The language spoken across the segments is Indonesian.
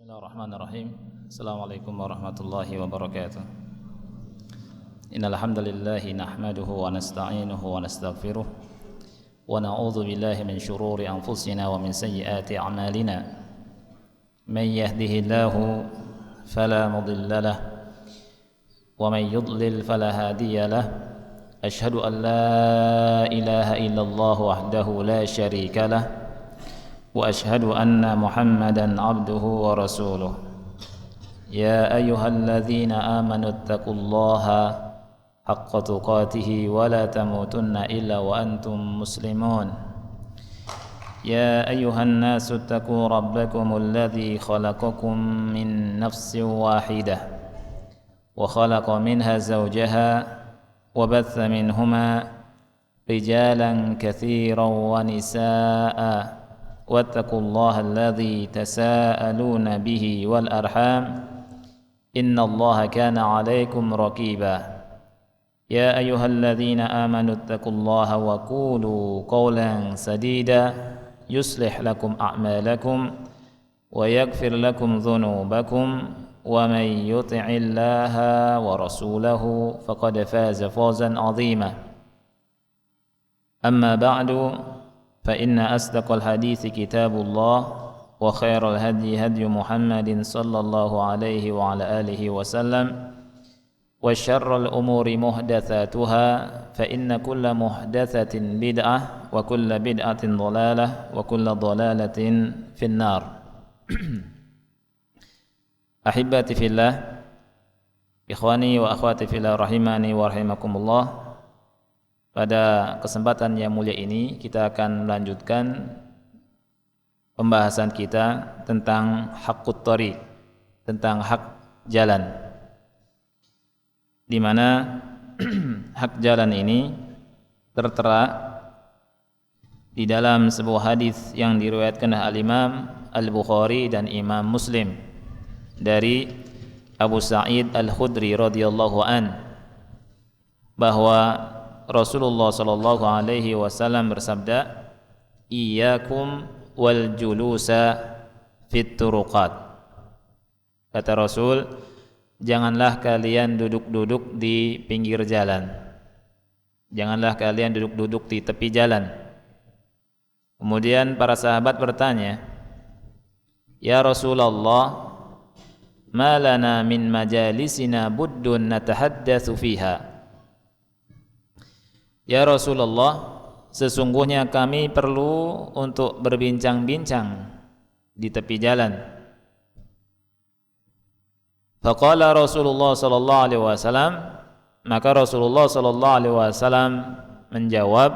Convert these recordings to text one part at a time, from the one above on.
Bismillahirrahmanirrahim. Assalamualaikum warahmatullahi wabarakatuh. Innal hamdalillahi nahmaduhu wa nasta'inuhu wa nastaghfiruh wa na'udzu billahi min shururi anfusina wa min sayyiati a'malina. Man yahdihillahu fala mudilla lahu wa man yudlil fala hadiya lahu. Ashhadu an la ilaha illallah wahdahu la syarika lahu وأشهد أن محمدًا عبده ورسوله يا أيها الذين آمنوا اتقوا الله حق تقاته ولا تموتن إلا وأنتم مسلمون يا أيها الناس اتقوا ربكم الذي خلقكم من نفس واحدة وخلق منها زوجها وبث منهما رجالًا كثيرًا ونساءً واتقوا الله الذي تساءلون به والأرحام إن الله كان عليكم رقيبا يا أيها الذين آمنوا اتقوا الله وقولوا قولا سديدا يصلح لكم أعمالكم ويغفر لكم ذنوبكم ومن يطع الله ورسوله فقد فاز فوزا عظيما أما بعد فإن أصدق الحديث كتاب الله وخير الهدي هدي محمد صلى الله عليه وعلى آله وسلم وشر الأمور محدثاتها فإن كل محدثة بدعة وكل بدعة ضلالة وكل ضلالة في النار. أحبتي في الله إخواني وأخواتي في الله rahimani wa rahimakumullah. Pada kesempatan yang mulia ini kita akan melanjutkan pembahasan kita tentang haqqut thariq, tentang hak jalan, di mana hak jalan ini tertera di dalam sebuah hadis yang diriwayatkan oleh Al-Imam Al-Bukhari dan Imam Muslim dari Abu Sa'id Al-Khudri radhiyallahu an, bahwa Rasulullah sallallahu alaihi wasallam bersabda, "Iyyakum wal julusa fit turuqat." Kata Rasul, janganlah kalian duduk-duduk di pinggir jalan. Janganlah kalian duduk-duduk di tepi jalan. Kemudian para sahabat bertanya, "Ya Rasulullah, ma lana min majalisina buddun natahaddatsu fiha?" Ya Rasulullah, sesungguhnya kami perlu untuk berbincang-bincang di tepi jalan. Faqala Rasulullah sallallahu alaihi wasallam, maka Rasulullah sallallahu alaihi wasallam menjawab,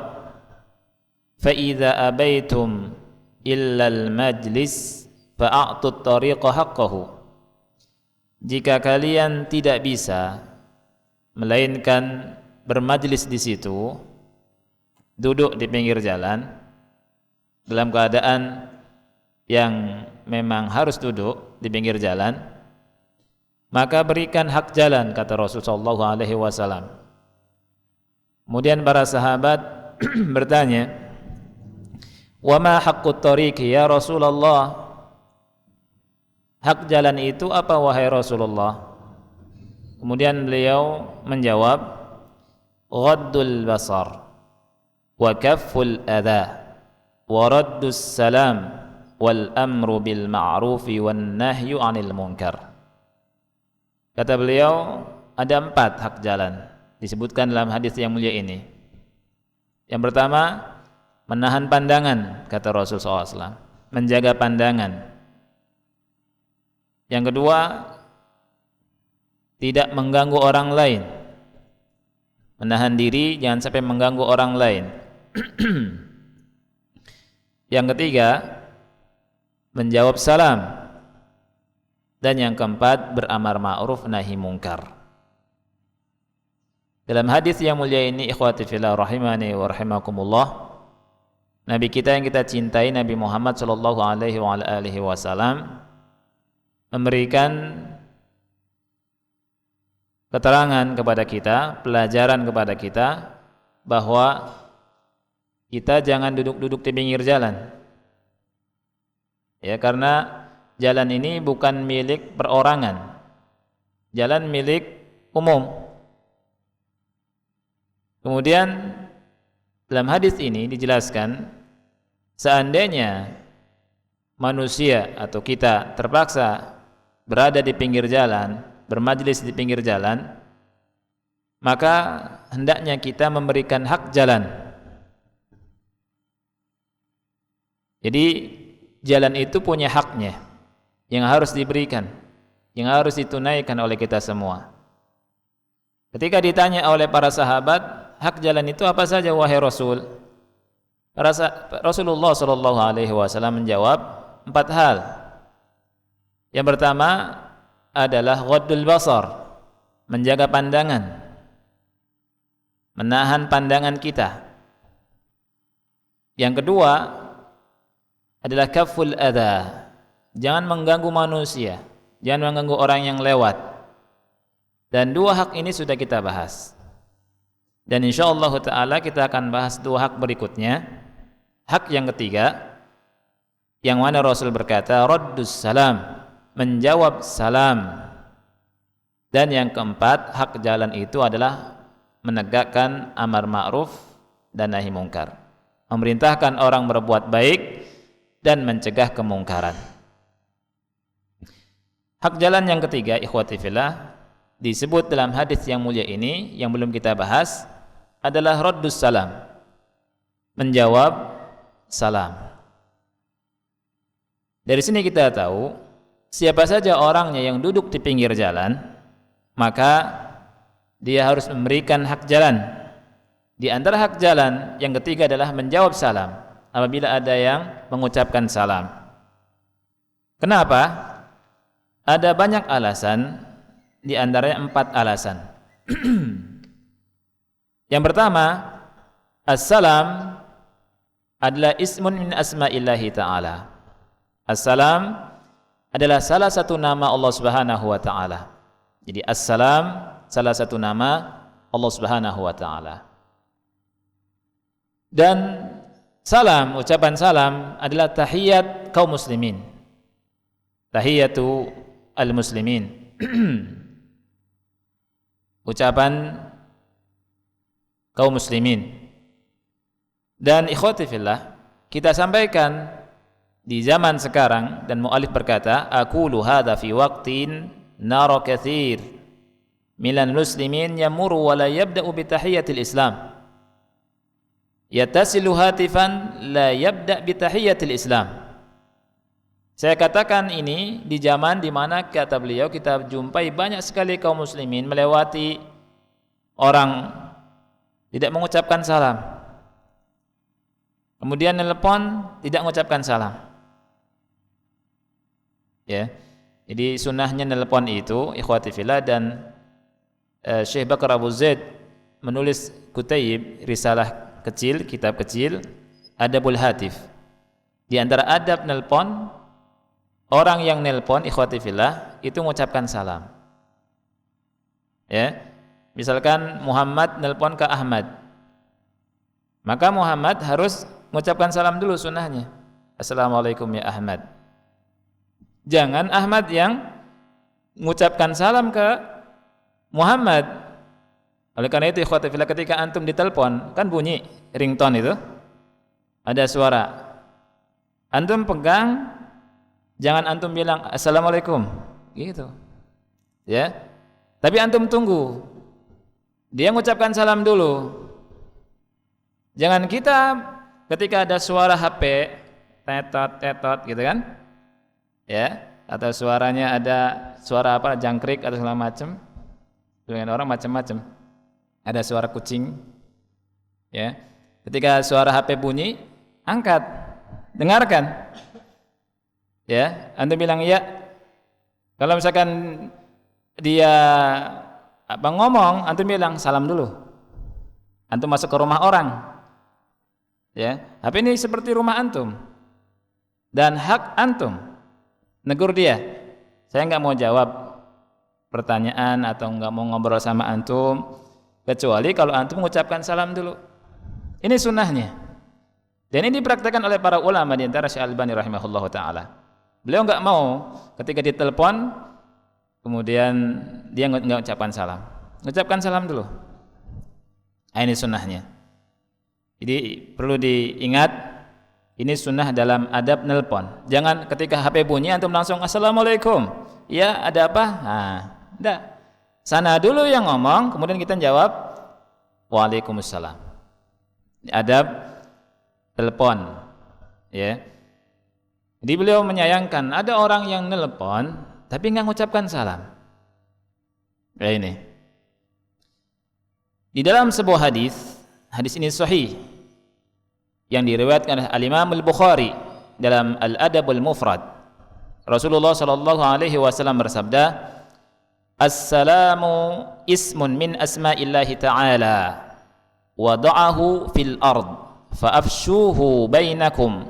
"Fa idza abaitum illa al-majlis fa'atu at-tariqa haqqahu." Jika kalian tidak bisa melainkan bermajlis di situ, duduk di pinggir jalan dalam keadaan yang memang harus duduk di pinggir jalan, maka berikan hak jalan, kata Rasulullah sallallahu alaihi wasallam. Kemudian para sahabat bertanya, "Wa ma haqqut thariq ya Rasulullah?" Hak jalan itu apa wahai Rasulullah? Kemudian beliau menjawab, ghaddul basar wa kafful adha wa raddus salam wal amru bil ma'rufi wan nahyu 'anil munkar. Kata beliau, ada 4 hak jalan disebutkan dalam hadis yang mulia ini. Yang pertama, menahan pandangan, kata Rasulullah SAW, menjaga pandangan. Yang kedua, tidak mengganggu orang lain, menahan diri jangan sampai mengganggu orang lain. Yang ketiga, menjawab salam. Dan yang keempat, beramar ma'ruf nahi mungkar. Dalam hadis yang mulia ini, ikhwati fillah rahimani wa rahimakumullah, Nabi kita yang kita cintai, Nabi Muhammad sallallahu alaihi wa alihi wasallam, memberikan keterangan kepada kita, pelajaran kepada kita, bahwa kita jangan duduk-duduk di pinggir jalan. Ya, karena jalan ini bukan milik perorangan, jalan milik umum. Kemudian dalam hadis ini dijelaskan, seandainya manusia atau kita terpaksa berada di pinggir jalan, bermajlis di pinggir jalan, maka hendaknya kita memberikan hak jalan. Jadi jalan itu punya haknya yang harus diberikan, yang harus ditunaikan oleh kita semua. Ketika ditanya oleh para sahabat, hak jalan itu apa saja wahai Rasul? Rasulullah sallallahu alaihi wasallam menjawab 4 hal. Yang pertama adalah ghaddul basar, menjaga pandangan, menahan pandangan kita. Yang kedua adalah kaful adha, jangan mengganggu manusia, jangan mengganggu orang yang lewat. Dan 2 hak ini sudah kita bahas. Dan insyaallah taala kita akan bahas 2 hak berikutnya. Hak yang ketiga, yang mana Rasul berkata raddus salam, menjawab salam. Dan yang keempat, hak jalan itu adalah menegakkan amar ma'ruf dan nahi mungkar, memerintahkan orang berbuat baik dan mencegah kemungkaran. Hak jalan yang ketiga, ikhwati fillah, disebut dalam hadis yang mulia ini yang belum kita bahas adalah raddus salam, menjawab salam. Dari sini kita tahu siapa saja orangnya yang duduk di pinggir jalan, maka dia harus memberikan hak jalan. Di antara hak jalan yang ketiga adalah menjawab salam apabila ada yang mengucapkan salam. Kenapa? Ada banyak alasan, di antaranya 4 alasan. Yang pertama, assalam adalah ismun min asma'illahi ta'ala. Assalam adalah salah satu nama Allah Subhanahu wa taala. Jadi assalam salah satu nama Allah Subhanahu wa taala. Dan salam, ucapan salam adalah tahiyat kaum muslimin. Tahiyatu al-muslimin. Ucapan kaum muslimin. Dan ikhwati fillah, kita sampaikan di zaman sekarang, dan mu'alif berkata, aqulu hadha fi waqtin nara katsir minal muslimin yamuru wa la yabda'u bi tahiyatil islam, yatasilu hatifan la yabda' bi tahiyatil islam. Saya katakan ini di zaman di mana, kata beliau, kita jumpai banyak sekali kaum muslimin melewati orang tidak mengucapkan salam, kemudian nelpon tidak mengucapkan salam. Ya. Jadi sunnahnya nelpon itu, ikhwati fillah, dan Syekh Bakar Abu Zaid menulis kutayib, risalah kecil, kitab kecil, Adabul Hatif. Di antara adab nelpon, orang yang nelpon, ikhwati fillah, itu mengucapkan salam. Ya. Misalkan Muhammad nelpon ke Ahmad, maka Muhammad harus mengucapkan salam dulu, sunnahnya. Assalamualaikum ya Ahmad. Jangan Ahmad yang mengucapkan salam ke Muhammad. Oleh karena itu, ikhwati fillah, ketika antum ditelepon, kan bunyi ringtone itu, ada suara. Antum pegang, jangan antum bilang assalamualaikum, gitu. Ya. Tapi antum tunggu. Dia mengucapkan salam dulu. Jangan kita ketika ada suara HP tetot gitu kan? Ya, atau suaranya ada suara apa, jangkrik atau segala macam. Dengan orang macam-macam. Ada suara kucing. Ya. Ketika suara HP bunyi, angkat, dengarkan. Ya, antum bilang ya. Kalau misalkan dia ngomong, antum bilang salam dulu. Antum masuk ke rumah orang. Ya, HP ini seperti rumah antum. Dan hak antum negur dia. Saya enggak mau jawab pertanyaan atau enggak mau ngobrol sama antum kecuali kalau antum mengucapkan salam dulu. Ini sunnahnya. Dan ini dipraktikkan oleh para ulama, di antara Syekh Al-Albani rahimahullahu taala. Beliau nggak mau ketika ditelepon kemudian dia nggak ucapkan salam. Ucapkan salam dulu. Ini sunnahnya. Jadi perlu diingat, ini sunnah dalam adab nelpon. Jangan ketika HP bunyi antum langsung assalamualaikum. Ya, ada apa? Nah, enggak. Sana dulu yang ngomong, kemudian kita jawab waalaikumsalam. Adab telepon, ya. Jadi beliau menyayangkan ada orang yang nelpon tapi nggak mengucapkan salam. Kayak ini. Di dalam sebuah hadis ini sahih yang diriwayatkan oleh Al-Imam Al-Bukhari dalam Al-Adabul Mufrad. Rasulullah sallallahu alaihi wasallam bersabda, "As-salamu ismun min asma'illahi ta'ala, wada'ahu fil ard, fa'afshuhu bainakum.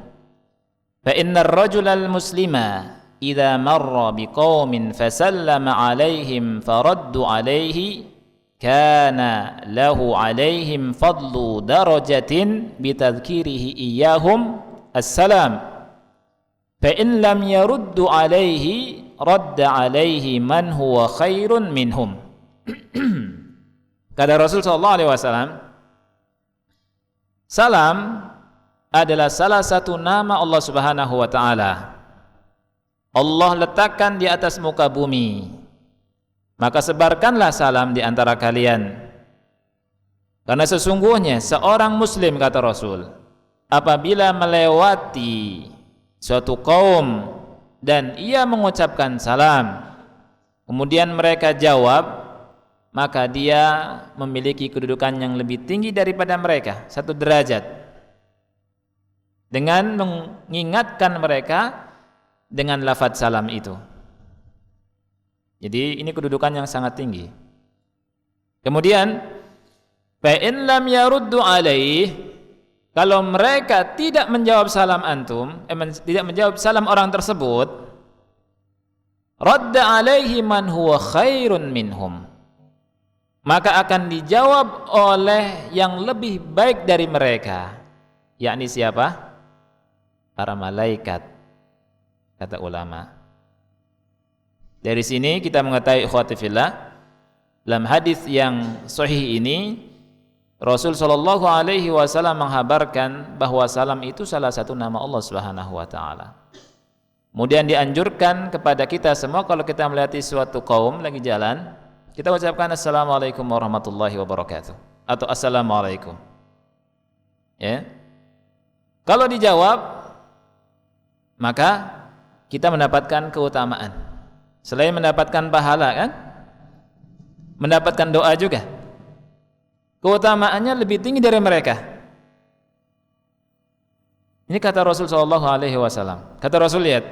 Fa innar rajulal muslima idza marra biqaumin fasallama 'alaihim faraddu 'alaihi kana lahu 'alaihim fadlu darajatin bitadhkirihi iyyahum assalam. Fa in lam yaruddu 'alaihi radda 'alaihi man huwa khairun minhum." Kata Rasul sallallahu alaihi wasallam, salam adalah salah satu nama Allah Subhanahu wa taala. Allah letakkan di atas muka bumi. Maka sebarkanlah salam di antara kalian. Karena sesungguhnya seorang muslim, kata Rasul, apabila melewati suatu kaum dan ia mengucapkan salam, kemudian mereka jawab, maka dia memiliki kedudukan yang lebih tinggi daripada mereka, satu derajat, dengan mengingatkan mereka dengan lafaz salam itu. Jadi ini kedudukan yang sangat tinggi. Kemudian fa in lam yaruddu alaih, kalau mereka tidak menjawab salam antum, tidak menjawab salam orang tersebut, radda alaihi man huwa khairun minhum, maka akan dijawab oleh yang lebih baik dari mereka. Yakni siapa? Para malaikat, kata ulama. Dari sini kita mengetahui, ikhwati fillah, dalam hadis yang sahih ini Rasul sallallahu alaihi wasallam menghabarkan bahwa salam itu salah satu nama Allah Subhanahu wa taala. Kemudian dianjurkan kepada kita semua kalau kita melewati suatu kaum lagi jalan, kita ucapkan assalamualaikum warahmatullahi wabarakatuh atau assalamualaikum. Ya. Kalau dijawab, maka kita mendapatkan keutamaan. Selain mendapatkan pahala, kan, mendapatkan doa juga. Keutamaannya lebih tinggi dari mereka. Ini kata Rasul sallallahu alaihi wasallam. Kata Rasul, lihat,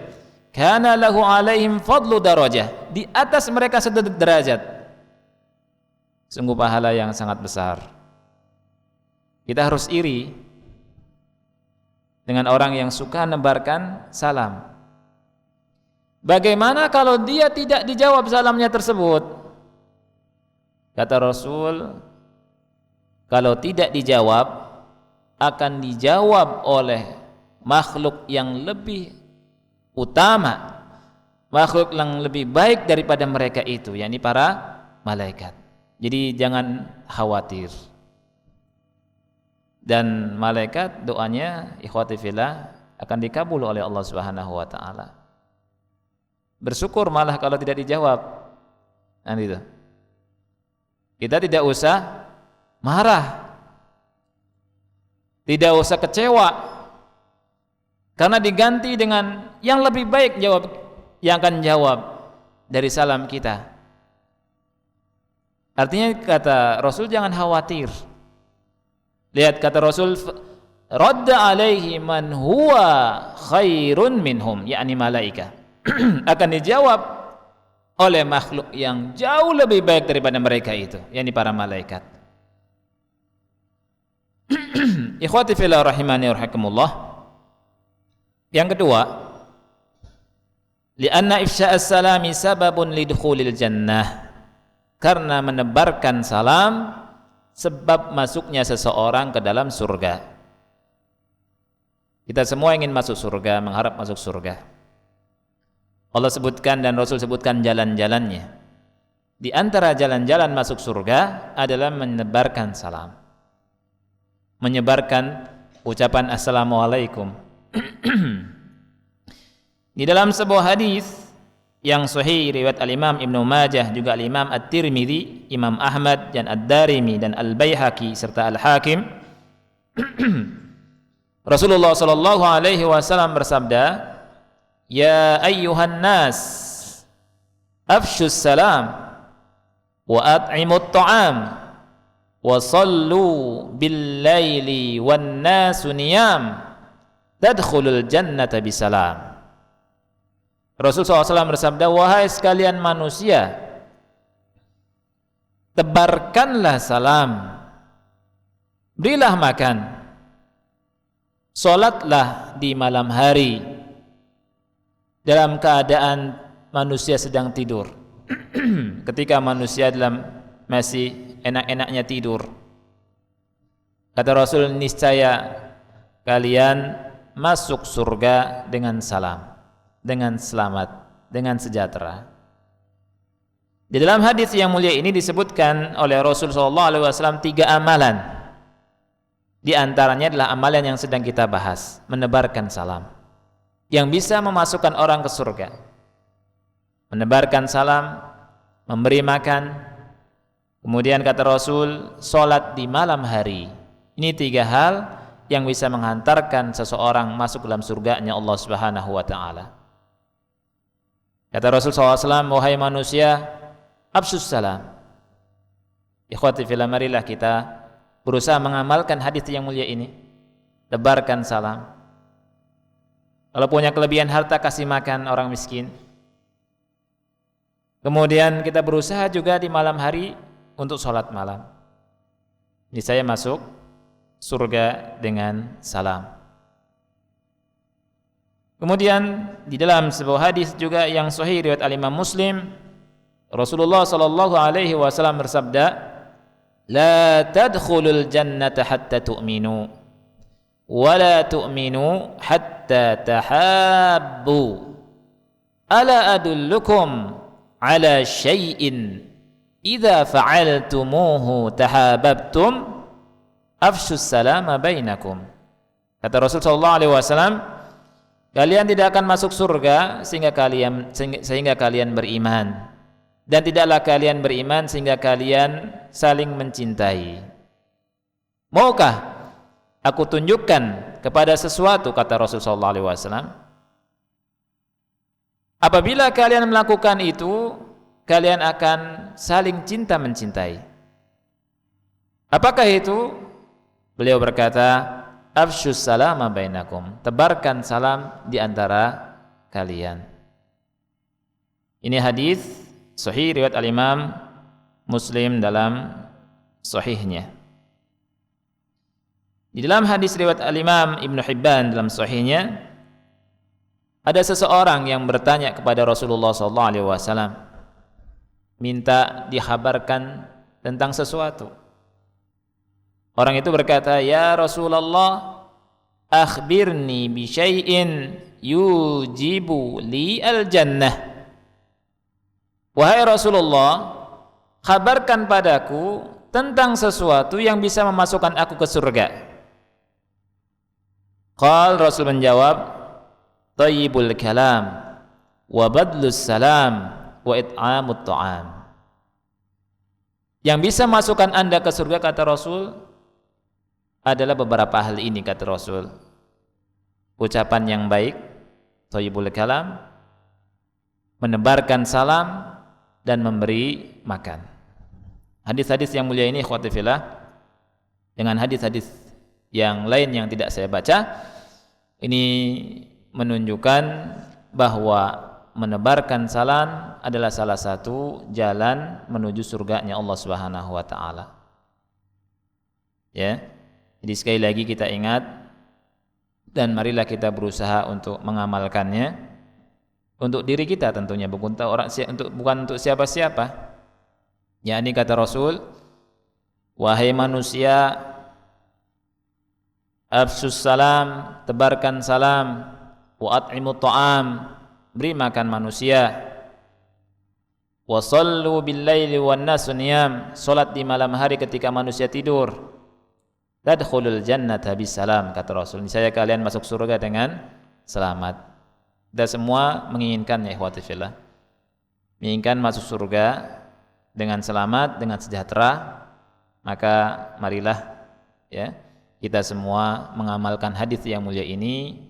kana lahu alaihim fadlu darajah, di atas mereka satu derajat. Sungguh pahala yang sangat besar. Kita harus iri dengan orang yang suka menebarkan salam. Bagaimana kalau dia tidak dijawab salamnya tersebut? Kata Rasul, kalau tidak dijawab, akan dijawab oleh makhluk yang lebih utama, makhluk yang lebih baik daripada mereka itu, yakni para malaikat. Jadi jangan khawatir. Dan malaikat doanya, ikhwati fillah, akan dikabul oleh Allah Subhanahu wa taala. Bersyukur malah kalau tidak dijawab. Nah, itu. Kita tidak usah marah, tidak usah kecewa, karena diganti dengan yang lebih baik yang akan jawab dari salam kita. Artinya kata Rasul, jangan khawatir. Lihat kata Rasul, radda alaihi man huwa khairun minhum, yakni malaika. Akan dijawab oleh makhluk yang jauh lebih baik daripada mereka itu, yakni para malaikat. Ikhwati fillah rahimani warahmatullah. Yang kedua, lianna ifsya'as salami sababun lidukhulil jannah, karena menebarkan salam sebab masuknya seseorang ke dalam surga. Kita semua ingin masuk surga, mengharap masuk surga. Allah sebutkan dan Rasul sebutkan jalan-jalannya. Di antara jalan-jalan masuk surga adalah menyebarkan salam, menyebarkan ucapan assalamualaikum. Di dalam sebuah hadis yang sahih riwayat al-Imam Ibnu Majah, juga al-Imam At-Tirmidzi, Imam Ahmad dan Ad-Darimi dan Al-Baihaqi serta Al-Hakim, Rasulullah sallallahu alaihi wasallam bersabda, "Ya ayyuhan nas, afshus salam wa at'imut ta'am wa sallu bil laili wan nasu niyam tadkhulul jannata bisalam." Rasulullah SAW bersabda, "Wahai sekalian manusia, tebarkanlah salam, berilah makan, salatlah di malam hari dalam keadaan manusia sedang tidur." Ketika manusia masih enak-enaknya tidur, kata Rasul, niscaya kalian masuk surga dengan salam, dengan selamat, dengan sejahtera. Di dalam hadis yang mulia ini disebutkan oleh Rasul SAW 3 amalan. Di antaranya adalah amalan yang sedang kita bahas, menebarkan salam, yang bisa memasukkan orang ke surga. Menebarkan salam, memberi makan, kemudian kata Rasul, sholat di malam hari. Ini 3 hal yang bisa menghantarkan seseorang masuk dalam surganya Allah Subhanahu wa ta'ala. Kata Rasul SAW, "Wahai manusia, absus salam." Ikhwati fillah, marilah kita berusaha mengamalkan hadis yang mulia ini. Tebarkan salam. Kalau punya kelebihan harta, kasih makan orang miskin. Kemudian kita berusaha juga di malam hari untuk sholat malam. Ini saya masuk surga dengan salam. Kemudian di dalam sebuah hadis juga yang sahih riwayat al-Imam Muslim, Rasulullah sallallahu alaihi wasallam bersabda, "La tadkhulul jannata hatta tu'minu wa la tu'minu hatta tahabbu. Ala adullukum ala syai'in idza fa'altumuhu tahabbtum afshus salama bainakum." Kata Rasul sallallahu alaihi wasallam, kalian tidak akan masuk surga sehingga kalian beriman, dan tidaklah kalian beriman sehingga kalian saling mencintai. Maukah aku tunjukkan kepada sesuatu, kata Rasul sallallahu alaihi wasallam, apabila kalian melakukan itu, kalian akan saling cinta mencintai. Apakah itu? Beliau berkata, afsyus salama bainakum, tebarkan salam di antara kalian. Ini hadis sahih riwayat al-Imam Muslim dalam sahihnya. Di dalam hadis riwayat al-Imam Ibnu Hibban dalam sahihnya, ada seseorang yang bertanya kepada Rasulullah SAW, minta dikhabarkan tentang sesuatu. Orang itu berkata, "Ya Rasulullah, akhbirni bi syai'in yujibu li al-jannah." Wahai Rasulullah, kabarkan padaku tentang sesuatu yang bisa memasukkan aku ke surga. Qal, Rasul menjawab, "Thayyibul kalam wa badlus salam wa it'amut ta'am." Yang bisa masukkan Anda ke surga, kata Rasul, adalah beberapa hal ini, kata Rasul. Ucapan yang baik, thayyibul kalam, menebarkan salam, dan memberi makan. Hadis-hadis yang mulia ini, ikhwati fillah, dengan hadis-hadis yang lain yang tidak saya baca, ini menunjukkan bahwa menebarkan salam adalah salah satu jalan menuju surganya Allah Subhanahu wa taala. Ya. Jadi sekali lagi kita ingat, dan marilah kita berusaha untuk mengamalkannya untuk diri kita tentunya, bukan untuk siapa-siapa. Yakni kata Rasul, "Wahai manusia, afsus salam, tebarkan salam, wa at'imut ta'am, beri makan manusia. Wa shallu bil laili wan nasu niyam, salat di malam hari ketika manusia tidur. Tadkhulul jannata bisalam, kata Rasul, niscaya kalian masuk surga dengan selamat. Kita semua menginginkan, ya ikhwati fillah, menginginkan masuk surga dengan selamat, dengan sejahtera. Maka marilah ya kita semua mengamalkan hadis yang mulia ini.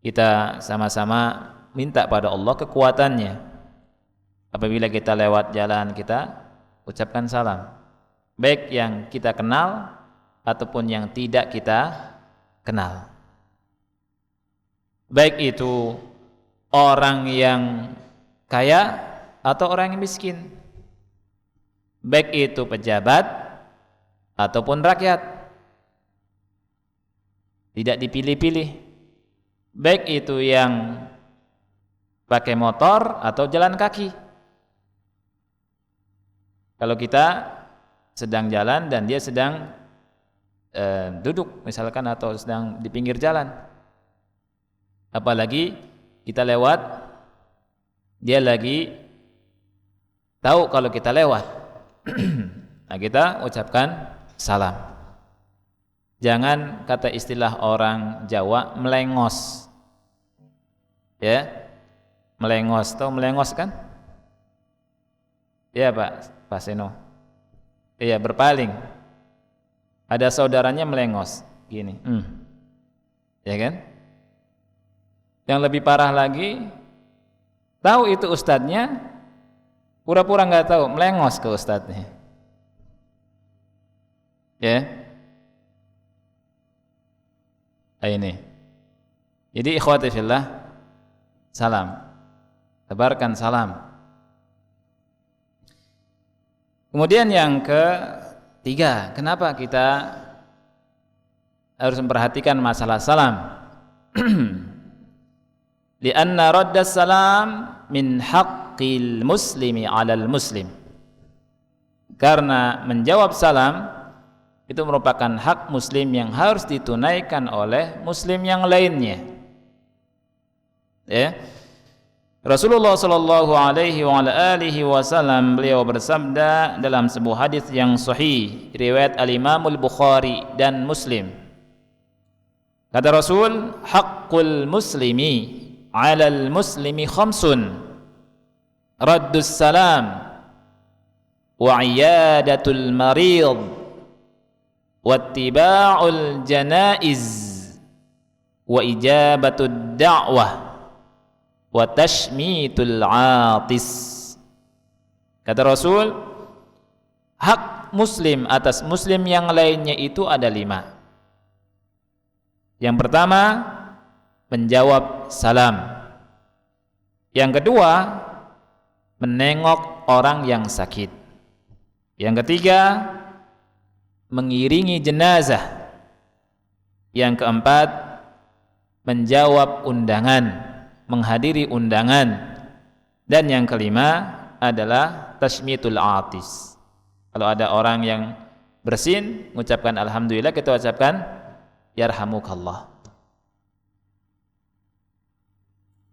Kita sama-sama minta pada Allah kekuatannya. Apabila kita lewat jalan, kita ucapkan salam, baik yang kita kenal ataupun yang tidak kita kenal, baik itu orang yang kaya atau orang yang miskin, baik itu pejabat ataupun rakyat, tidak dipilih-pilih, baik itu yang pakai motor atau jalan kaki. Kalau kita sedang jalan dan dia sedang duduk misalkan, atau sedang di pinggir jalan, apalagi kita lewat, dia lagi tahu kalau kita lewat, nah kita ucapkan salam. Jangan, kata istilah orang Jawa, melengos, ya, melengos. Tahu melengos kan? Ya Pak Seno. Iya, berpaling. Ada saudaranya melengos gini, ya kan? Yang lebih parah lagi, tahu itu ustadznya, pura-pura nggak tahu, melengos ke ustadznya, ya. Ini. Jadi ikhwati fillah, salam, tebarkan salam. Kemudian yang ketiga, kenapa kita harus memperhatikan masalah salam? Lianna raddas salam min haqqil muslimi 'alal muslim. Karena menjawab salam itu merupakan hak muslim yang harus ditunaikan oleh muslim yang lainnya. Ya. Rasulullah sallallahu alaihi wa ala alihi wasallam, beliau bersabda dalam sebuah hadis yang sahih riwayat al-Imam al-Bukhari dan Muslim. Kata Rasul, haqqul muslimi 'alal muslimi khamsun: raddus salam, wa 'iyadatul marid, wattiba'ul janaiz, wa ijabatud da'wah, wa tashmitul atis. Kata Rasul, hak muslim atas muslim yang lainnya itu ada 5. Yang pertama, menjawab salam. Yang kedua, menengok orang yang sakit. Yang ketiga, mengiringi jenazah. Yang keempat, menjawab undangan, menghadiri undangan. Dan yang kelima adalah tashmitul atis. Kalau ada orang yang bersin, mengucapkan alhamdulillah, kita ucapkan yarhamukallah.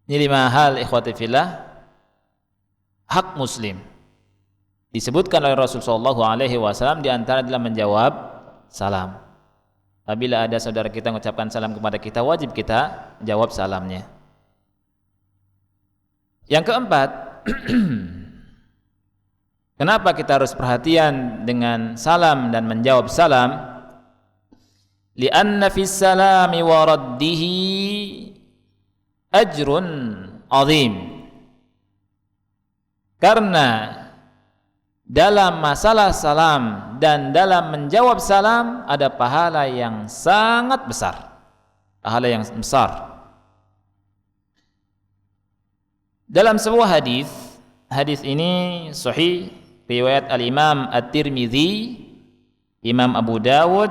Ini 5 hal ikhwati fillah, hak muslim. Disebutkan oleh Rasulullah SAW, di antara adalah menjawab salam. Apabila ada saudara kita mengucapkan salam kepada kita, wajib kita jawab salamnya. Yang keempat, kenapa kita harus perhatian dengan salam dan menjawab salam? Li'anna fis salami wa raddihi ajrun azim. Karena dalam masalah salam dan dalam menjawab salam ada pahala yang sangat besar. Pahala yang besar. Dalam sebuah hadis ini sahih riwayat al-Imam At-Tirmidzi, Imam Abu Dawud,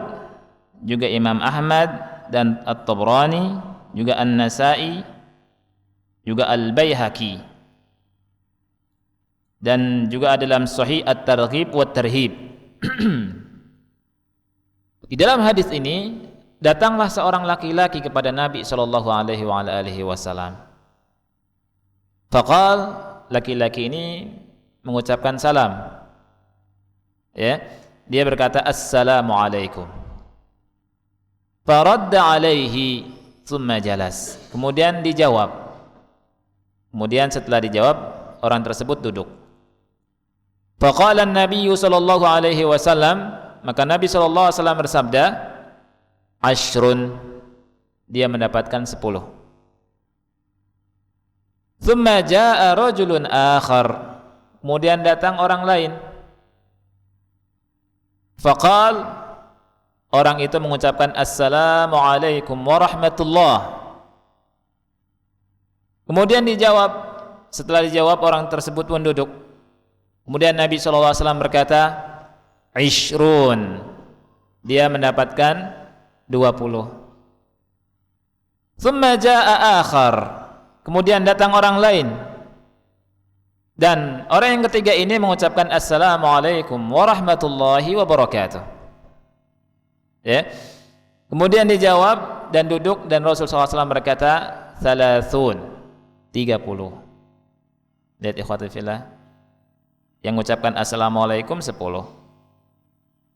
juga Imam Ahmad dan At-Tabrani, juga An-Nasa'i, juga Al-Baihaqi, dan juga dalam sahih At-Targhib wa Tarhib. Di dalam hadis ini, datanglah seorang laki-laki kepada Nabi sallallahu alaihi wasallam. Faqal, laki-laki ini mengucapkan salam. Ya, dia berkata assalamualaikum. Faradda alaihi thumma jalas. Kemudian dijawab. Kemudian setelah dijawab, orang tersebut duduk. Faqala an-nabiy sallallahu alaihi wasallam, maka Nabi sallallahu alaihi wasallam bersabda, ashrun, dia mendapatkan 10. Thumma jaa rajulun akhar, kemudian datang orang lain. Faqal, orang itu mengucapkan assalamualaikum warahmatullah. Kemudian dijawab. Setelah dijawab, orang tersebut pun duduk. Kemudian Nabi SAW berkata, ishrun, dia mendapatkan 20. Thumma jaa akhar, kemudian datang orang lain. Dan orang yang ketiga ini mengucapkan assalamualaikum warahmatullahi wabarakatuh. Ya. Kemudian dijawab dan duduk, dan Rasulullah SAW berkata, thalathun, 30. Lihat ikhwati fillah, yang mengucapkan assalamualaikum 10,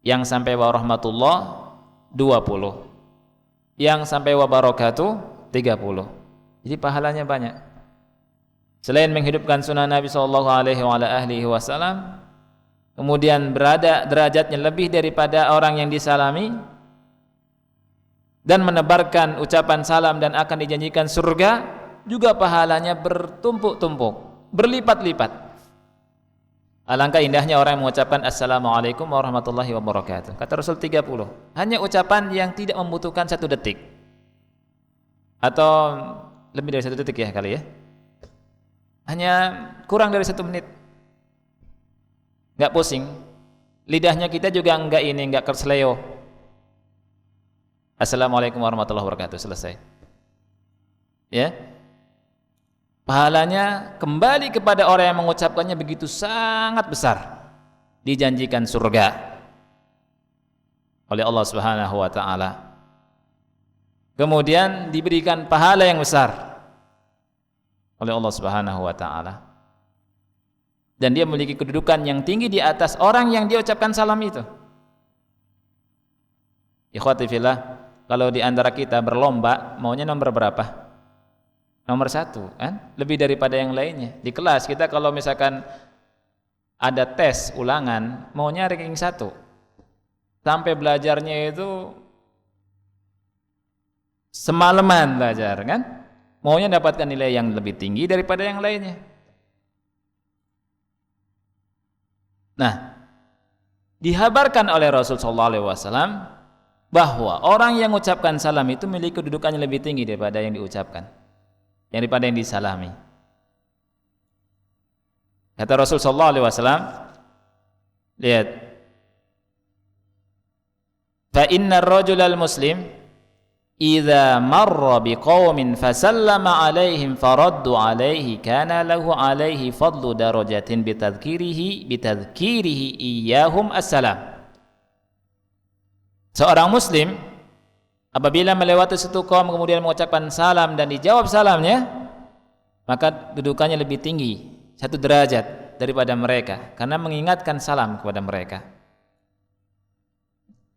yang sampai warahmatullah 20, yang sampai wabarakatuh 30. Jadi pahalanya banyak. Selain menghidupkan sunnah Nabi sallallahu alaihi wasallam, kemudian berada derajatnya lebih daripada orang yang disalami, dan menebarkan ucapan salam dan akan dijanjikan surga, juga pahalanya bertumpuk-tumpuk, berlipat-lipat. Alangkah indahnya orang yang mengucapkan assalamualaikum warahmatullahi wabarakatuh. Kata Rasul 30. Hanya ucapan yang tidak membutuhkan 1 detik. Atau lebih dari 1 detik ya kali ya. Hanya kurang dari 1 menit. Enggak pusing. Lidahnya kita juga enggak kersleo. Assalamualaikum warahmatullahi wabarakatuh, selesai. Ya. Pahalanya kembali kepada orang yang mengucapkannya begitu sangat besar. Dijanjikan surga oleh Allah Subhanahu wa taala. Kemudian diberikan pahala yang besar oleh Allah Subhanahu wa taala. Dan dia memiliki kedudukan yang tinggi di atas orang yang dia ucapkan salam itu. Ikhwati fillah, kalau di antara kita berlomba, maunya nomor berapa? Nomor 1 kan? Lebih daripada yang lainnya. Di kelas kita kalau misalkan ada tes ulangan, maunya ranking 1. Sampai belajarnya itu semalaman belajar kan? Maunya dapatkan nilai yang lebih tinggi daripada yang lainnya. Nah, dihabarkan oleh Rasul sallallahu alaihi wasallam bahwa orang yang mengucapkan salam itu memiliki kedudukannya lebih tinggi daripada yang diucapkan, daripada yang disalami. Kata Rasul sallallahu alaihi wasallam, lihat, fa innar rajulal muslim idza marra biqaumin fasallama alaihim faraddu alaihi kana lahu alaihi fadlu darajatin bitadhkirihi iyyahum assalam. Seorang muslim apabila melewati satu kaum kemudian mengucapkan salam dan dijawab salamnya, maka dudukannya lebih tinggi 1 derajat daripada mereka karena mengingatkan salam kepada mereka.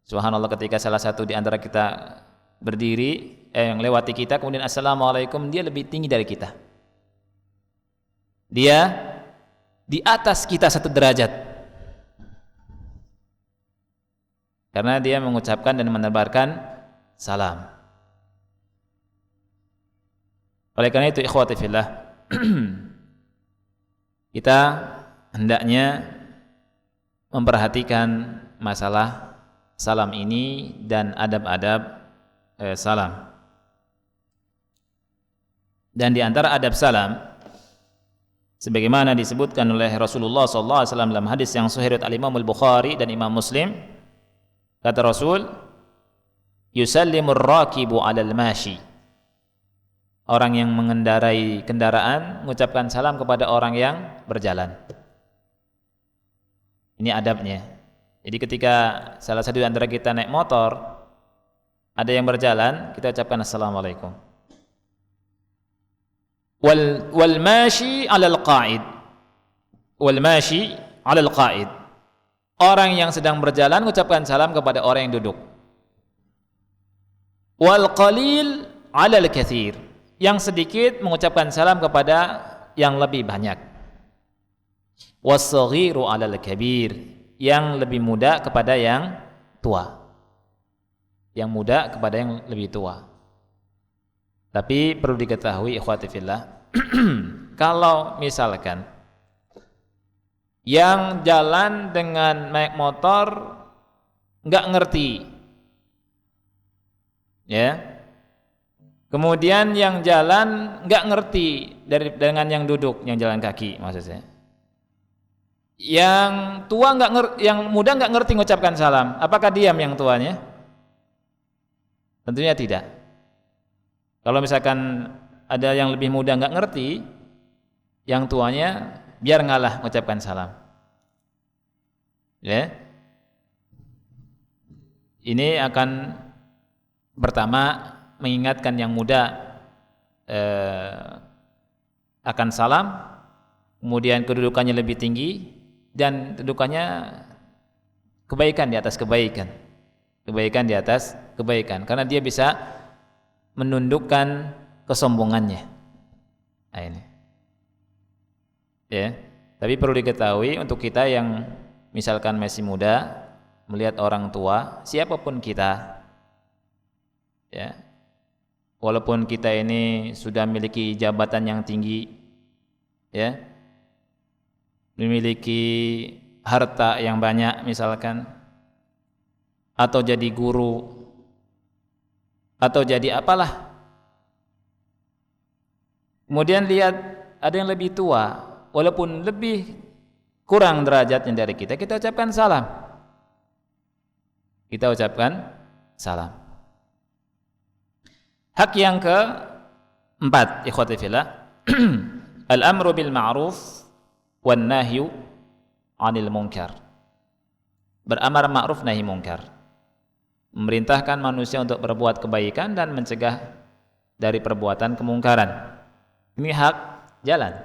Subhanallah, ketika salah satu di antara kita berdiri, yang lewati kita kemudian assalamualaikum, dia lebih tinggi dari kita. Dia di atas kita 1 derajat. Karena dia mengucapkan dan menebarkan salam. Oleh karena itu ikhwati fillah, kita hendaknya memperhatikan masalah salam ini dan adab-adab salam. Dan di antara adab salam, sebagaimana disebutkan oleh Rasulullah SAW dalam hadis yang sahih riwayat Al-Imam Al-Bukhari dan Imam Muslim, kata Rasul, yusallimur rakibu 'alal mashi. Orang yang mengendarai kendaraan mengucapkan salam kepada orang yang berjalan. Ini adabnya. Jadi ketika salah satu di antara kita naik motor, ada yang berjalan, kita ucapkan assalamualaikum. wal mashi 'alal qa'id. Wal mashi 'alal qa'id. Orang yang sedang berjalan mengucapkan salam kepada orang yang duduk. Wal qalil 'alal katsir. Yang sedikit mengucapkan salam kepada yang lebih banyak. Was saghiru 'alal kabir. Yang lebih muda kepada yang tua. Yang muda kepada yang lebih tua. Tapi perlu diketahui ikhwati fillah, kalau misalkan yang jalan dengan naik motor nggak ngerti, ya, kemudian yang jalan nggak ngerti dengan yang duduk, yang jalan kaki maksudnya, yang tua nggak ngerti, yang muda nggak ngerti mengucapkan salam, apakah diam yang tuanya? Tentunya tidak. Kalau misalkan ada yang lebih muda nggak ngerti, yang tuanya biar ngalah mengucapkan salam. Ya, ini akan pertama mengingatkan yang muda akan salam, kemudian kedudukannya lebih tinggi dan kedudukannya kebaikan di atas kebaikan, kebaikan di atas kebaikan, karena dia bisa menundukkan kesombongannya. Nah, ini. Ya, tapi perlu diketahui untuk kita yang misalkan masih muda melihat orang tua, siapapun kita, ya, walaupun kita ini sudah memiliki jabatan yang tinggi, ya, memiliki harta yang banyak misalkan, atau jadi guru, atau jadi apalah, kemudian lihat ada yang lebih tua, walaupun lebih kurang derajatnya dari kita, kita ucapkan salam. Kita ucapkan salam. Hak yang keempat, ikhwati fillah, al-amru bil ma'ruf wan nahyu 'anil munkar. Beramar ma'ruf nahi munkar. Memerintahkan manusia untuk berbuat kebaikan dan mencegah dari perbuatan kemungkaran. Ini hak jalan.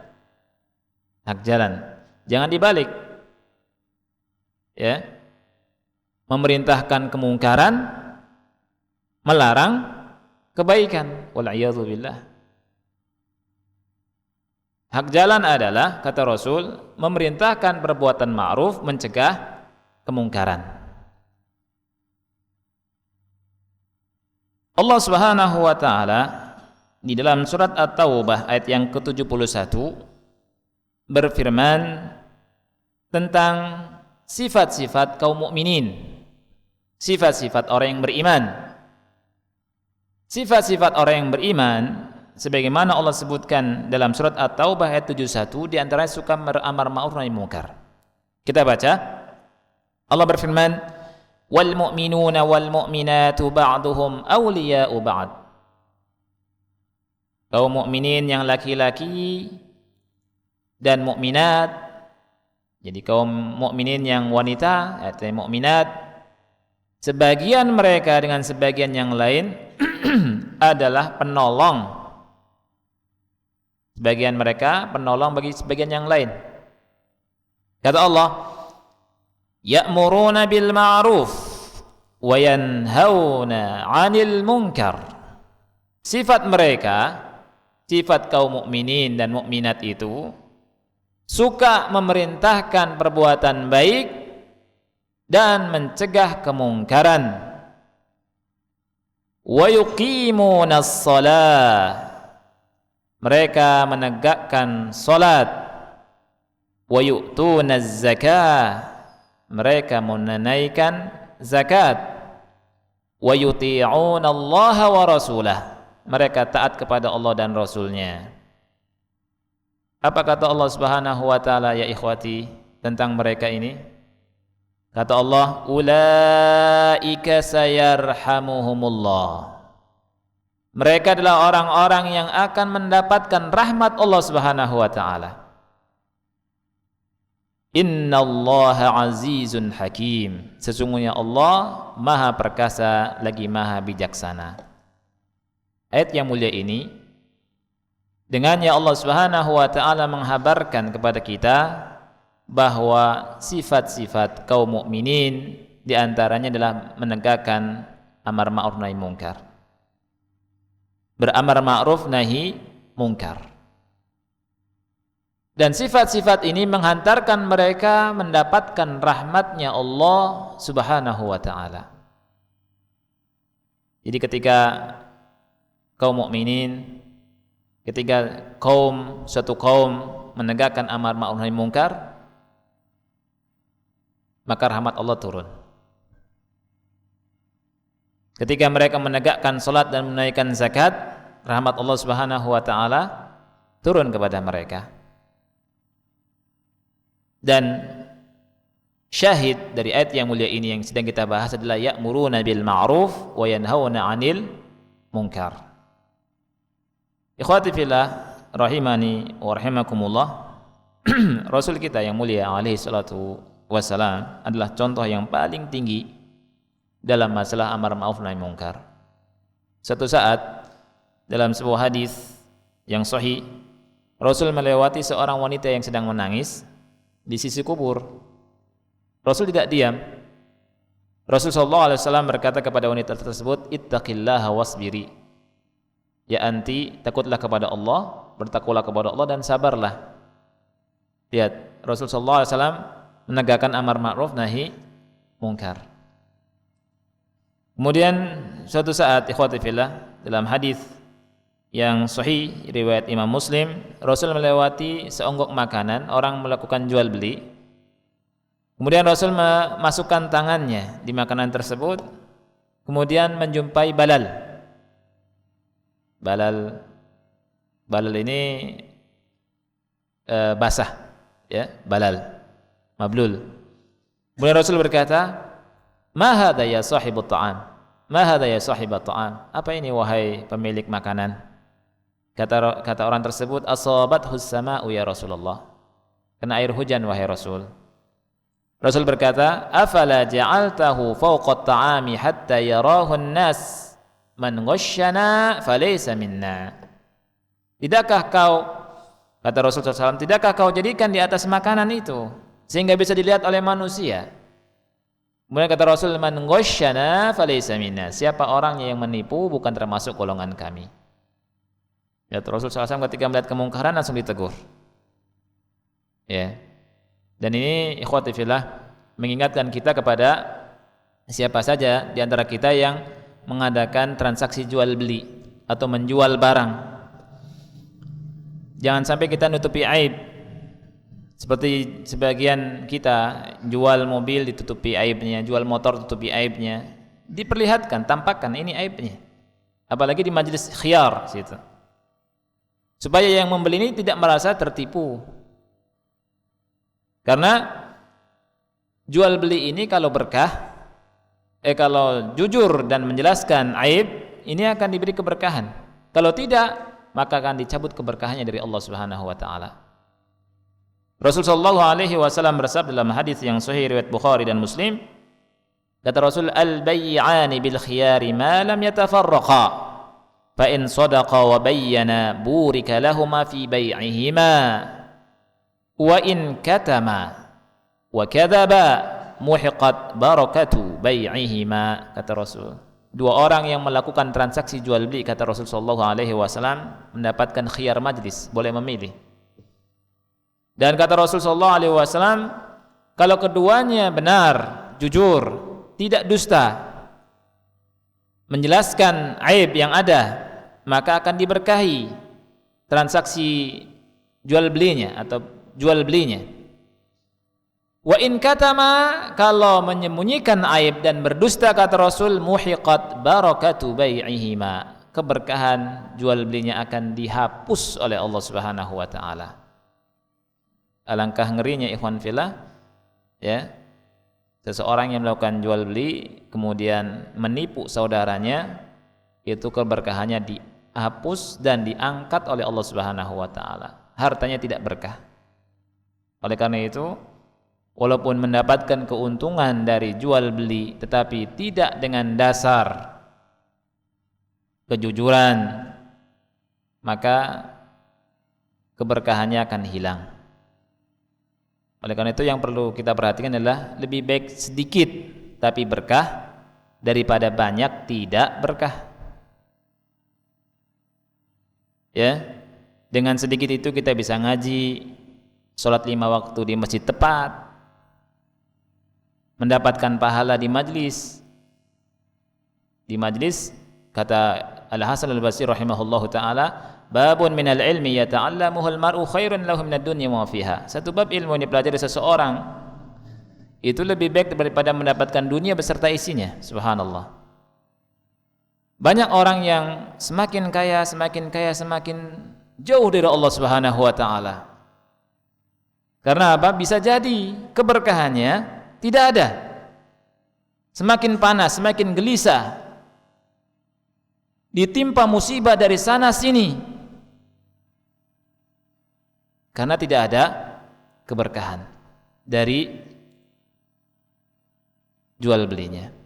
Hak jalan. Jangan dibalik. Ya. Memerintahkan kemungkaran, melarang kebaikan. Wal'iyadzu billah. Hak jalan adalah, kata Rasul, memerintahkan perbuatan ma'ruf, mencegah kemungkaran. Allah Subhanahu wa taala di dalam surat At-Taubah ayat yang ke-71 berfirman tentang sifat-sifat kaum mukminin, sifat-sifat orang yang beriman. Sifat-sifat orang yang beriman sebagaimana Allah sebutkan dalam surat At-Taubah ayat 71, di antaranya suka beramar ma'ruf nahi munkar. Kita baca, Allah berfirman, wal mu'minuna wal mu'minatu ba'duhum awliya'u ba'd. Kaum mukminin yang laki-laki dan mukminat, jadi kaum mukminin yang wanita atau mukminat, sebagian mereka dengan sebagian yang lain adalah penolong. Sebagian mereka penolong bagi sebagian yang lain. Kata Allah, ya'muruna bil ma'ruf wa yanhauna 'anil munkar. Sifat mereka, sifat kaum mukminin dan mukminat itu suka memerintahkan perbuatan baik dan mencegah kemungkaran. Wa yuqimunas shalah. Mereka menegakkan salat. Wa yu'tunaz zakah. Mereka menunaikan zakat. Wa yuti'unallaha wa rasulah. Mereka taat kepada Allah dan Rasulnya. Apa kata Allah Subhanahu wa taala ya ikhwati tentang mereka ini? Kata Allah, ulaika sayarhamuhumullah. Mereka adalah orang-orang yang akan mendapatkan rahmat Allah Subhanahu wa taala. Innallaha azizun hakim. Sesungguhnya Allah Maha perkasa lagi Maha bijaksana. Ayat yang mulia ini Dengannya Allah Subhanahu wa taala menghabarkan kepada kita bahwa sifat-sifat kaum mukminin di antaranya adalah menegakkan amar ma'ruf nahi mungkar. Beramar ma'ruf nahi mungkar. Dan sifat-sifat ini menghantarkan mereka mendapatkan rahmatnya Allah Subhanahu wa taala. Jadi ketika kaum mukminin, ketika suatu kaum menegakkan amar ma'ruf nahi mungkar, maka rahmat Allah turun. Ketika mereka menegakkan salat dan menunaikan zakat, rahmat Allah Subhanahu wa taala turun kepada mereka. Dan syahid dari ayat yang mulia ini yang sedang kita bahas adalah ya'muruna bil ma'ruf wa yanhauna 'anil munkar. Ikhwati fillah rahimani wa rahimakumullah. Rasul kita yang mulia alaihi salatu wassalam adalah contoh yang paling tinggi dalam masalah amar ma'ruf nahi mungkar. Suatu saat dalam sebuah hadis yang sahih, Rasul melewati seorang wanita yang sedang menangis di sisi kubur. Rasul tidak diam. Rasul sallallahu alaihi wasallam berkata kepada wanita tersebut, "Ittaqillaha wasbiri." Ya anti, takutlah kepada Allah, bertakwalah kepada Allah dan sabarlah. Lihat, Rasul sallallahu alaihi wasallam menegakkan amar ma'ruf nahi mungkar. Kemudian suatu saat ikhwati fillah dalam hadis yang sahih riwayat Imam Muslim, Rasul melewati seonggok makanan, orang melakukan jual beli. Kemudian Rasul memasukkan tangannya di makanan tersebut, kemudian menjumpai balal. Balal ini basah, ya, balal, mablul. Kemudian Rasul berkata, "Ma hadza ya sahibut ta'am? Ma hadza ya sahibat ta'am?" Apa ini wahai pemilik makanan? Kata orang tersebut, "Asabathus sama'u ya Rasulullah." Kena air hujan wahai Rasul. Rasul berkata, "Afala ja'altahu fawqa at-ta'ami hatta yarahu an-nas man ghasyana falaysa minna." Tidakkah kau, kata Rasul SAW, tidakkah kau jadikan di atas makanan itu sehingga bisa dilihat oleh manusia? Kemudian kata Rasul, "Man ghasyana falaysa minna." Siapa orang yang menipu bukan termasuk golongan kami. Ya, Rasul SAW ketika melihat kemungkaran langsung ditegur. Ya. Dan ini ikhwati fillah mengingatkan kita kepada siapa saja di antara kita yang mengadakan transaksi jual beli atau menjual barang. Jangan sampai kita nutupi aib. Seperti sebagian kita jual mobil ditutupi aibnya, jual motor tutupi aibnya, diperlihatkan, tampakkan ini aibnya. Apalagi di majelis khiyar situ. Supaya yang membeli ini tidak merasa tertipu. Karena jual beli ini kalau berkah, kalau jujur dan menjelaskan aib, ini akan diberi keberkahan. Kalau tidak, maka akan dicabut keberkahannya dari Allah Subhanahu wa taala. Rasul sallallahu alaihi wasallam bersabda dalam hadis yang sahih riwayat Bukhari dan Muslim, kata Rasul, "Al-bay'ani bil khiyari ma lam yatafarraqa, fa in sadaqa wa bayyana burika lahumā fi bay'ihima, wa in katama wa kadzaba muhiqat barakatu bay'ihima." Kata Rasul, dua orang yang melakukan transaksi jual beli, kata Rasul sallallahu alaihi wasallam, mendapatkan khiyar majlis, boleh memilih. Dan kata Rasul sallallahu alaihi wasallam, kalau keduanya benar, jujur, tidak dusta, menjelaskan aib yang ada, maka akan diberkahi transaksi jual belinya atau jual belinya. Wa in katama, kalau menyembunyikan aib dan berdusta, kata Rasul, muhiqat barakatu bai'ihima, keberkahan jual belinya akan dihapus oleh Allah Subhanahu wa taala. Alangkah ngerinya ikhwan fillah, ya, seseorang yang melakukan jual beli kemudian menipu saudaranya, itu keberkahannya dihapus dan diangkat oleh Allah Subhanahu wa taala. Hartanya tidak berkah. Oleh karena itu, walaupun mendapatkan keuntungan dari jual beli, tetapi tidak dengan dasar kejujuran, maka keberkahannya akan hilang. Oleh karena itu yang perlu kita perhatikan adalah lebih baik sedikit tapi berkah daripada banyak tidak berkah. Ya, dengan sedikit itu kita bisa ngaji, sholat 5 waktu di masjid tepat, mendapatkan pahala di majlis. Di majlis kata Al-Hasan Al-Basri rahimahullahu taala, babun minal ilmi yata'allamuhul mar'u khairun lahu minad dunya wa fiha. Satu bab ilmu yang dipelajari seseorang itu lebih baik daripada mendapatkan dunia beserta isinya. Subhanallah. Banyak orang yang semakin kaya semakin jauh dari Allah Subhanahu wa taala. Karena apa? Bisa jadi keberkahannya tidak ada. Semakin panas, semakin gelisah, ditimpa musibah dari sana sini, karena tidak ada keberkahan dari jual belinya.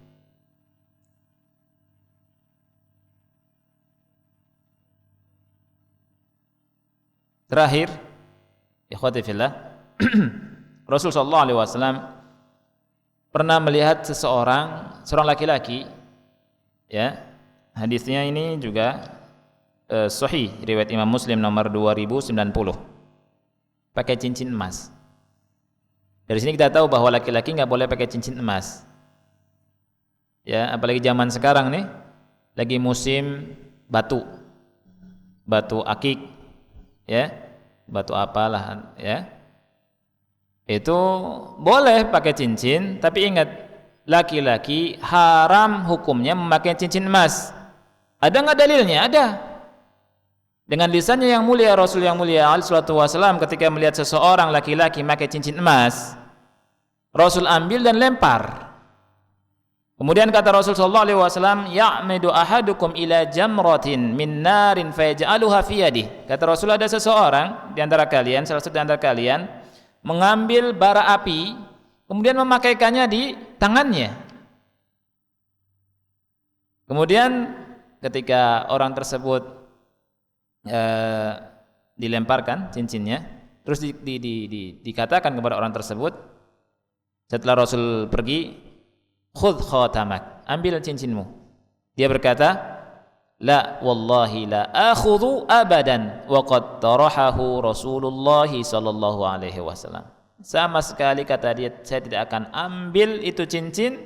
Terakhir, ikhwati fillah, Rasul sallallahu alaihi wasallam pernah melihat seorang laki-laki, ya. Hadisnya ini juga sahih, riwayat Imam Muslim nomor 2090. Pakai cincin emas. Dari sini kita tahu bahwa laki-laki nggak boleh pakai cincin emas. Ya, apalagi zaman sekarang nih, lagi musim batu akik, ya, batu apalah, ya. Itu boleh pakai cincin, tapi ingat, laki-laki haram hukumnya memakai cincin emas. Ada nggak dalilnya? Ada. Dengan lisannya yang mulia, Rasul yang mulia alaihi salatu wasallam ketika melihat seseorang laki-laki memakai cincin emas, Rasul ambil dan lempar. Kemudian kata Rasul sallallahu alaihi wasallam, ya'midu ahadukum ila jamratin min narin fayaj'aluha fi yadihi. Kata Rasul, ada seseorang di antara kalian, salah satu di antara kalian mengambil bara api kemudian memakaikannya di tangannya. Kemudian ketika orang tersebut dilemparkan cincinnya, terus dikatakan kepada orang tersebut setelah Rasul pergi, khudh khatamak, ambil cincinmu. Dia berkata, la wallahi la akhudhu abadan wa qad tarahahu Rasulullah sallallahu alaihi wasallam. Sama sekali, kata dia, saya tidak akan ambil itu cincin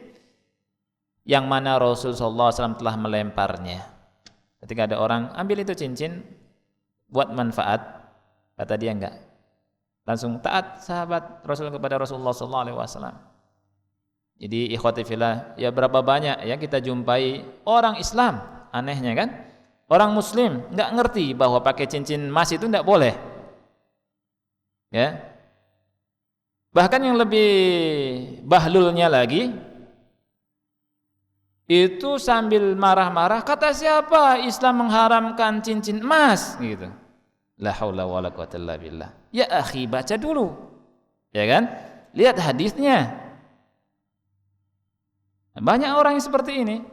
yang mana Rasul sallallahu alaihi wasallam telah melemparnya. Ketika ada orang ambil itu cincin buat manfaat, kata dia enggak. Langsung taat sahabat Rasul kepada Rasulullah sallallahu alaihi wasallam. Jadi ikhwati fillah, ya berapa banyak ya kita jumpai orang Islam, anehnya kan, orang muslim enggak ngerti bahwa pakai cincin emas itu enggak boleh. Ya. Bahkan yang lebih bahlulnya lagi, itu sambil marah-marah, kata siapa Islam mengharamkan cincin emas gitu. La haula wala quwwata illa billah. Ya akhi, baca dulu, ya kan, lihat hadisnya. Banyak orang yang seperti ini,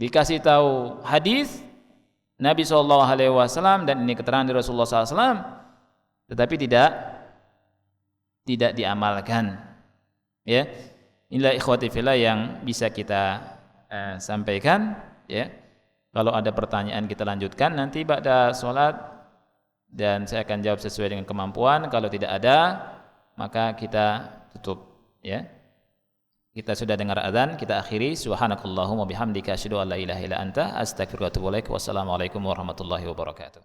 dikasih tahu hadis Nabi SAW dan ini keterangan dari Rasulullah SAW, tetapi tidak diamalkan. Ya, inilah ikhwati fillah yang bisa kita sampaikan, ya. Kalau ada pertanyaan kita lanjutkan nanti ba'da sholat dan saya akan jawab sesuai dengan kemampuan. Kalau tidak ada maka kita tutup, ya. Kita sudah dengar azan, kita akhiri. Subhanakallahumma bihamdika asyhadu an la ilaha illa anta astaghfiruka wa atubu ilaik. Wassalamualaikum warahmatullahi wabarakatuh.